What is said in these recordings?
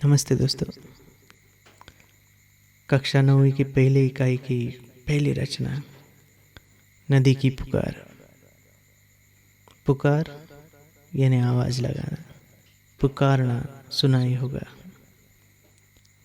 नमस्ते दोस्तों। कक्षा 9वीं की पहली इकाई की पहली रचना नदी की पुकार। पुकार यानी आवाज़ लगाना, पुकारना सुना ही होगा।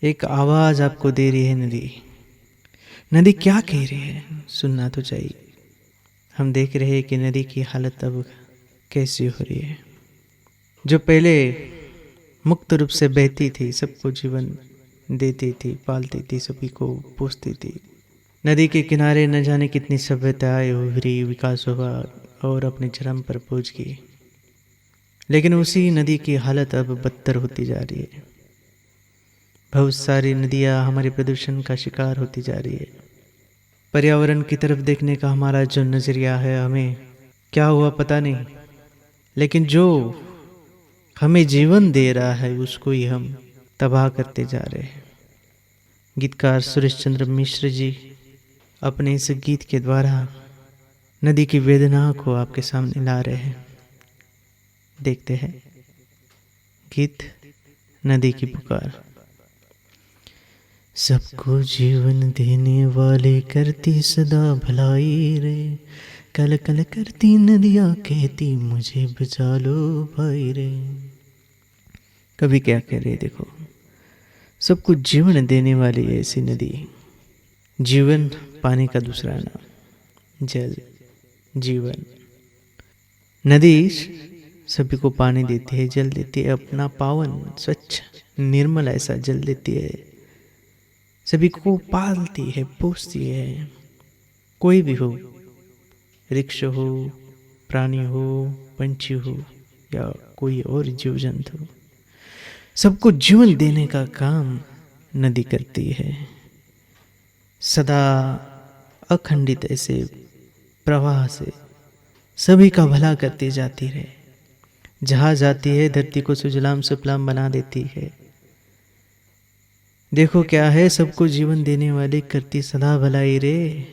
एक आवाज़ आपको दे रही है नदी। नदी क्या कह रही है सुनना तो चाहिए। हम देख रहे हैं कि नदी की हालत अब कैसी हो रही है। जो पहले मुक्त रूप से बहती थी, सबको जीवन देती थी, पालती थी, सभी को पोसती थी। नदी के किनारे न जाने कितनी सभ्यताएं उभरी, विकास हुआ और अपने चरम पर पहुंच गई। लेकिन उसी नदी की हालत अब बदतर होती जा रही है। बहुत सारी नदियां हमारे प्रदूषण का शिकार होती जा रही है। पर्यावरण की तरफ देखने का हमारा जो नजरिया है, हमें क्या हुआ पता नहीं, लेकिन जो हमें जीवन दे रहा है उसको ही हम तबाह करते जा रहे हैं। गीतकार सुरेश चंद्र मिश्र जी अपने इस गीत के द्वारा नदी की वेदना को आपके सामने ला रहे हैं। देखते हैं गीत नदी की पुकार। सबको जीवन देने वाले करती सदा भलाई रे, कल कल करती नदियाँ कहती मुझे बचा लो भाई रे। कभी क्या कह रहे देखो, सबको जीवन देने वाली ऐसी नदी। जीवन पानी का दूसरा नाम जल, जीवन। नदी सभी को पानी देती है, जल देती है, अपना पावन स्वच्छ निर्मल ऐसा जल देती है, सभी को पालती है, पोसती है। कोई भी हो, वृक्ष हो, प्राणी हो, पंछी हो या कोई और जीव जंतु, सबको जीवन देने का काम नदी करती है। सदा अखंडित ऐसे प्रवाह से सभी का भला करती जाती है। जहाँ जाती है धरती को सुजलाम सुफलाम बना देती है। देखो क्या है, सबको जीवन देने वाली करती सदा भलाई रे।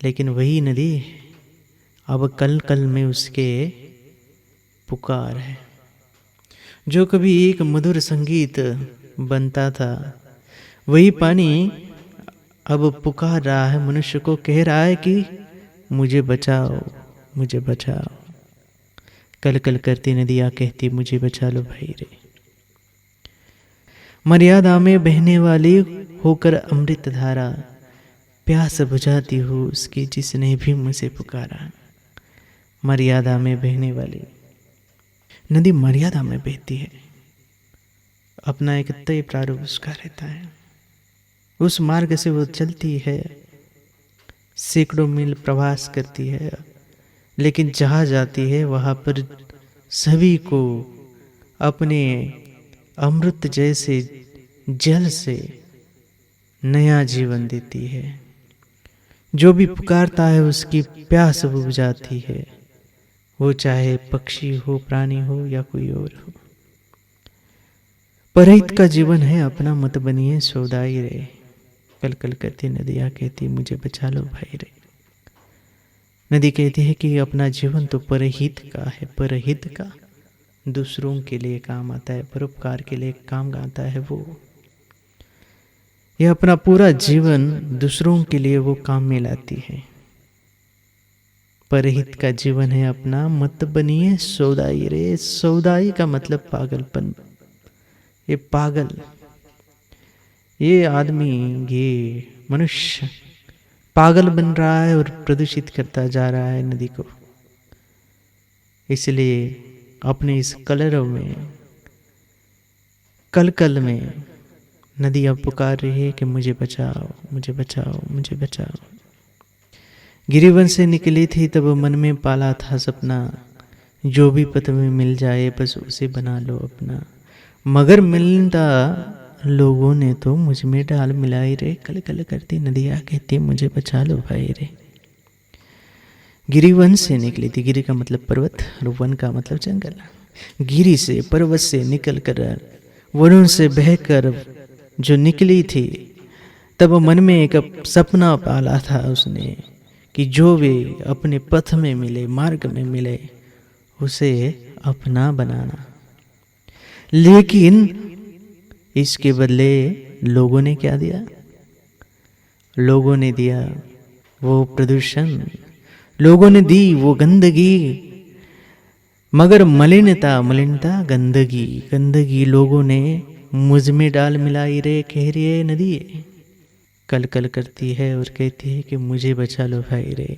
लेकिन वही नदी अब कल कल में उसके पुकार है। जो कभी एक मधुर संगीत बनता था, वही पानी अब पुकार रहा है, मनुष्य को कह रहा है कि मुझे बचाओ, मुझे बचाओ। कल कल करती नदियाँ कहती मुझे बचा लो भाई रे। मर्यादा में बहने वाली होकर अमृत धारा, प्यास बुझाती हो उसकी जिसने भी मुझे पुकारा। मर्यादा में बहने वाली नदी मर्यादा में बहती है। अपना एक तय प्रारूप उसका रहता है, उस मार्ग से वो चलती है, सैकड़ों मील प्रवास करती है। लेकिन जहाँ जाती है वहाँ पर सभी को अपने अमृत जैसे जल से नया जीवन देती है। जो भी पुकारता है उसकी प्यास बुझ जाती है, वो चाहे पक्षी हो, प्राणी हो या कोई और हो। परहित का जीवन है अपना, मत बनिए सौदाई रे। कल कल करती नदियाँ कहती मुझे बचा लो भाई रे। नदी कहती है कि अपना जीवन तो परहित का है, परहित का, दूसरों के लिए काम आता है, परोपकार के लिए काम आता है। वो यह अपना पूरा जीवन दूसरों के लिए वो काम में लाती है। परहित का जीवन है अपना, मत बनिए सौदाई रे। सौदाई का मतलब पागलपन। ये पागल, ये आदमी, ये मनुष्य पागल बन रहा है और प्रदूषित करता जा रहा है नदी को। इसलिए अपने इस कलरव में, कल कल में नदी अब पुकार रही है कि मुझे बचाओ, मुझे बचाओ, मुझे बचाओ। गिरिवन से निकली थी तब मन में पाला था सपना, जो भी पथ में मिल जाए बस उसे बना लो अपना। मगर मिलता लोगों ने तो मुझ में डाल मिलाई रे। कल कल करती नदियाँ कहती मुझे बचा लो भाई रे। गिरिवन से निकली थी, गिरी का मतलब पर्वत और वन का मतलब जंगल। गिरी से, पर्वत से निकल कर, वनों से बहकर जो निकली थी, तब मन में एक सपना पाला था उसने कि जो भी अपने पथ में मिले, मार्ग में मिले, उसे अपना बनाना। लेकिन इसके बदले लोगों ने क्या दिया? लोगों ने दिया वो प्रदूषण, लोगों ने दी वो गंदगी। मगर मलिनता गंदगी, गंदगी लोगों ने मुझ में डाल मिलाई रे, कह रही है नदी। कल कल करती है और कहती है कि मुझे बचा लो भाई रे।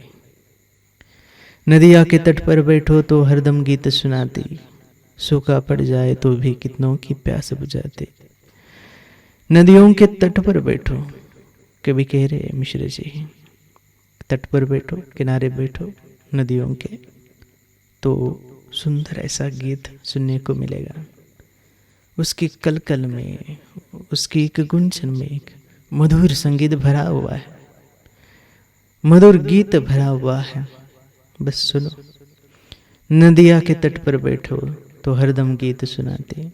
नदिया के तट पर बैठो तो हरदम गीत सुनाती, सूखा पड़ जाए तो भी कितनों की प्यास बुझाती। नदियों के तट पर बैठो, कभी कह रहे मिश्र जी, तट पर बैठो, किनारे बैठो नदियों के, तो सुंदर ऐसा गीत सुनने को मिलेगा। उसकी कलकल में, उसकी एक गुंजन में एक मधुर संगीत भरा हुआ है, मधुर गीत भरा हुआ है। बस सुनो। नदिया के तट पर बैठो तो हरदम गीत सुनाते,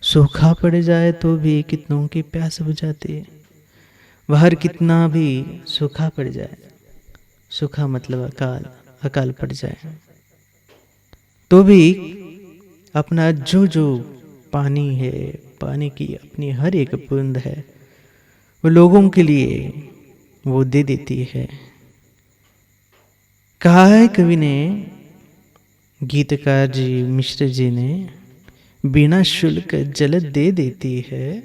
सूखा पड़ जाए तो भी कितनों की प्यास बुझाती है। बाहर कितना भी सूखा पड़ जाए, सूखा मतलब अकाल, अकाल पड़ जाए, तो भी अपना जो जो पानी है, पानी की अपनी हर एक बूंद है, वो लोगों के लिए वो दे देती है। कहा है कवि ने, गीतकार जी मिश्र जी ने, बिना शुल्क जल दे देती है।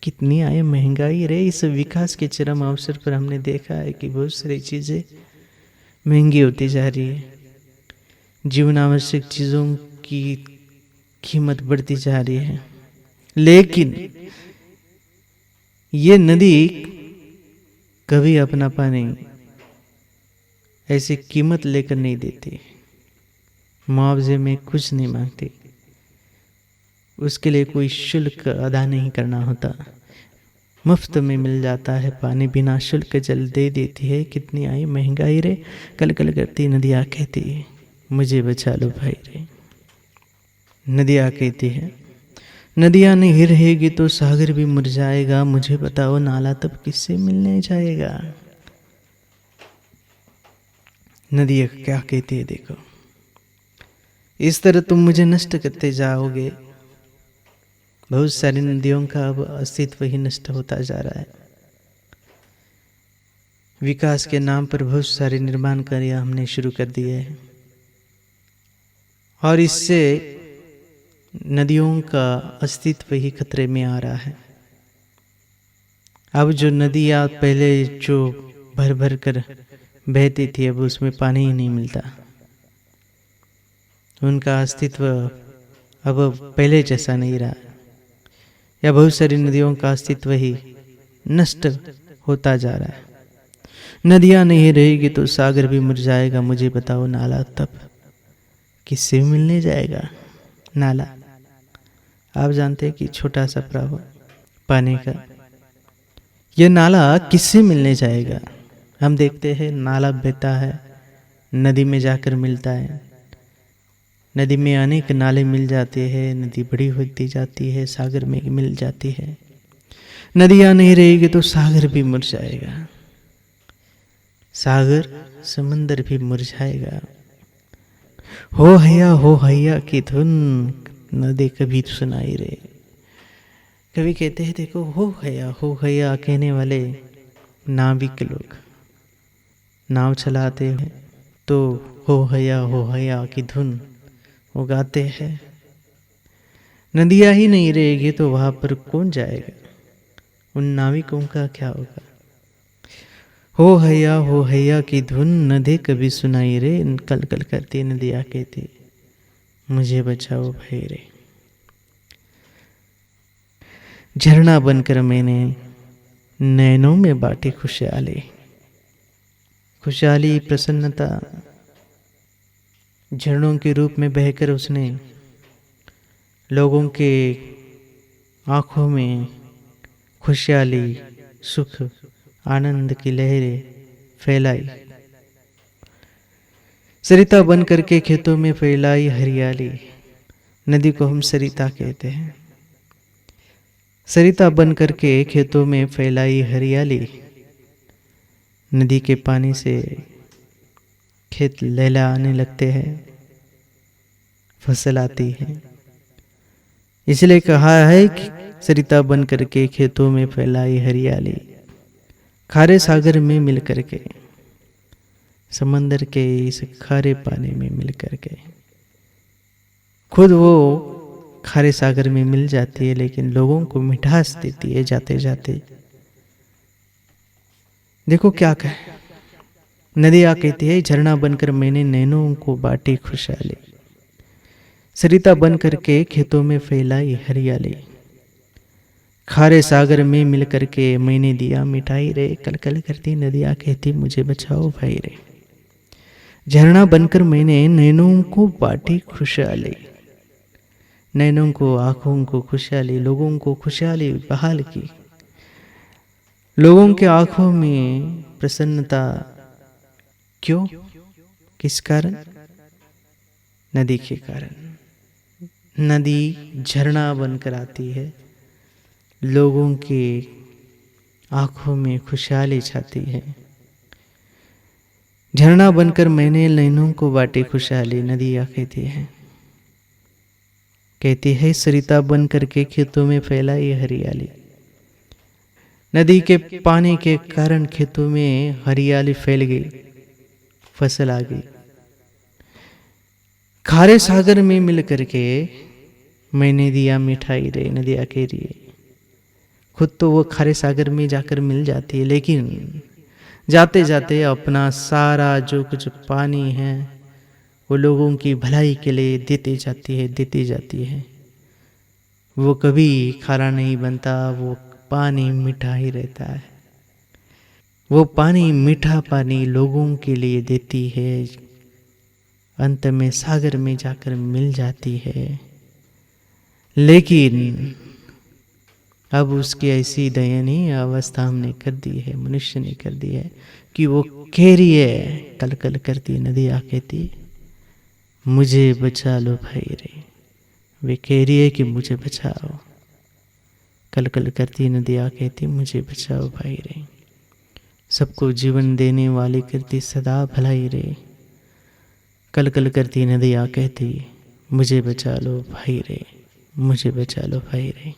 कितनी आए महंगाई रे। इस विकास के चरम अवसर पर हमने देखा है कि बहुत सारी चीज़ें महंगी होती जा रही है। जीवन आवश्यक चीज़ों की कीमत बढ़ती जा रही है, लेकिन ये नदी कभी अपना पानी ऐसी कीमत लेकर नहीं देती, मुआवजे में कुछ नहीं मांगती, उसके लिए कोई शुल्क अदा नहीं करना होता, मुफ्त में मिल जाता है पानी, बिना शुल्क जल दे देती है। कितनी आई महंगाई रे। कल कल करती नदिया कहती है मुझे बचा लो भाई रे। नदिया कहती है, नदिया नहीं रहेगी तो सागर भी मुरझाएगा, मुझे बताओ नाला तब किससे मिलने जाएगा। नदिया क्या कहती है देखो, इस तरह तुम मुझे नष्ट करते जाओगे। बहुत सारी नदियों का अब अस्तित्व ही नष्ट होता जा रहा है। विकास के नाम पर बहुत सारे निर्माण कार्य हमने शुरू कर दिए हैं, और इससे नदियों का अस्तित्व ही खतरे में आ रहा है। अब जो नदियाँ पहले जो भर भर कर बहती थी, अब उसमें पानी ही नहीं मिलता। उनका अस्तित्व अब पहले जैसा नहीं रहा, या बहुत सारी नदियों का अस्तित्व ही नष्ट होता जा रहा है। नदियाँ नहीं रहेगी तो सागर भी मुरझाएगा, मुझे बताओ नाला तब किससे मिलने जाएगा। नाला आप जानते हैं कि छोटा सा प्रवाह पानी का, यह नाला किससे मिलने जाएगा। हम देखते हैं नाला बहता है, नदी में जाकर मिलता है, नदी में अनेक नाले मिल जाते हैं, नदी बड़ी होती जाती है, सागर में मिल जाती है। नदियाँ नहीं रहेगी तो सागर भी मुरझाएगा, सागर समंदर भी मुरझाएगा। हो हैया की धुन नदी कभी सुनाई रे। कभी कहते हैं देखो, हो हैया कहने वाले नाविक लोग नाव चलाते हैं तो हो हैया की धुन वो गाते हैं। नदियाँ ही नहीं रहेगी तो वहाँ पर कौन जाएगा, उन नाविकों का क्या होगा। हो हैया की धुन नदी कभी सुनाई रे, कल कल करती नदिया कहती मुझे बचाओ भाई रे। झरना बनकर मैंने नैनों में बांटी खुशहाली, खुशहाली प्रसन्नता झरनों के रूप में बहकर उसने लोगों के आँखों में खुशहाली, सुख, आनंद की लहरें फैलाई। सरिता बन करके खेतों में फैलाई हरियाली, नदी को हम सरिता कहते हैं। सरिता बन करके खेतों में फैलाई हरियाली, नदी के पानी से खेत लहलहाने लगते हैं, फसल आती है। इसलिए कहा है कि सरिता बन करके खेतों में फैलाई हरियाली, खारे सागर में मिल करके, समंदर के इस खारे पानी में मिल करके खुद वो खारे सागर में मिल जाती है, लेकिन लोगों को मिठास देती है जाते जाते। देखो क्या कहे, नदिया कहती है झरना बनकर मैंने नैनों को बांटी खुशहाली, सरिता बन करके खेतों में फैलाई हरियाली, खारे सागर में मिल करके मैंने दिया मिठाई रे। कल कल करती नदिया कहती मुझे बचाओ भाई रे। झरना बनकर मैंने नैनों को बांटी खुशहाली, नैनों को, आंखों को खुशहाली, लोगों को खुशहाली बहाल की। लोगों के आंखों में प्रसन्नता, क्यों, किस कारण? नदी के कारण। नदी झरना बनकर आती है, लोगों की आंखों में खुशहाली छाती है। झरना बनकर मैंने नैनों को बांटी खुशहाली, नदिया कहती है सरिता बन करके खेतों में फैलाई हरियाली। नदी के पानी के कारण खेतों में हरियाली फैल गई, फसल आ गई। खारे सागर में मिल करके मैंने दिया मिठाई रे, नदिया कह रही है। खुद तो वो खारे सागर में जाकर मिल जाती है, लेकिन जाते जाते अपना सारा जो कुछ पानी है वो लोगों की भलाई के लिए देती जाती है। वो कभी खारा नहीं बनता, वो पानी मीठा ही रहता है। वो पानी, मीठा पानी लोगों के लिए देती है, अंत में सागर में जाकर मिल जाती है। लेकिन अब उसकी ऐसी दयनीय अवस्था हमने कर दी है, मनुष्य ने कर दी है कि वो कह रही है, कल कल करती नदिया कहती मुझे बचा लो भाई रे। वे कह रही है कि मुझे बचाओ, कल कल करती नदिया कहती मुझे बचाओ भाई रे। सबको जीवन देने वाली करती सदा भलाई रे। कल कल करती नदिया कहती मुझे बचा लो भाई रे, मुझे बचा लो भाई रे।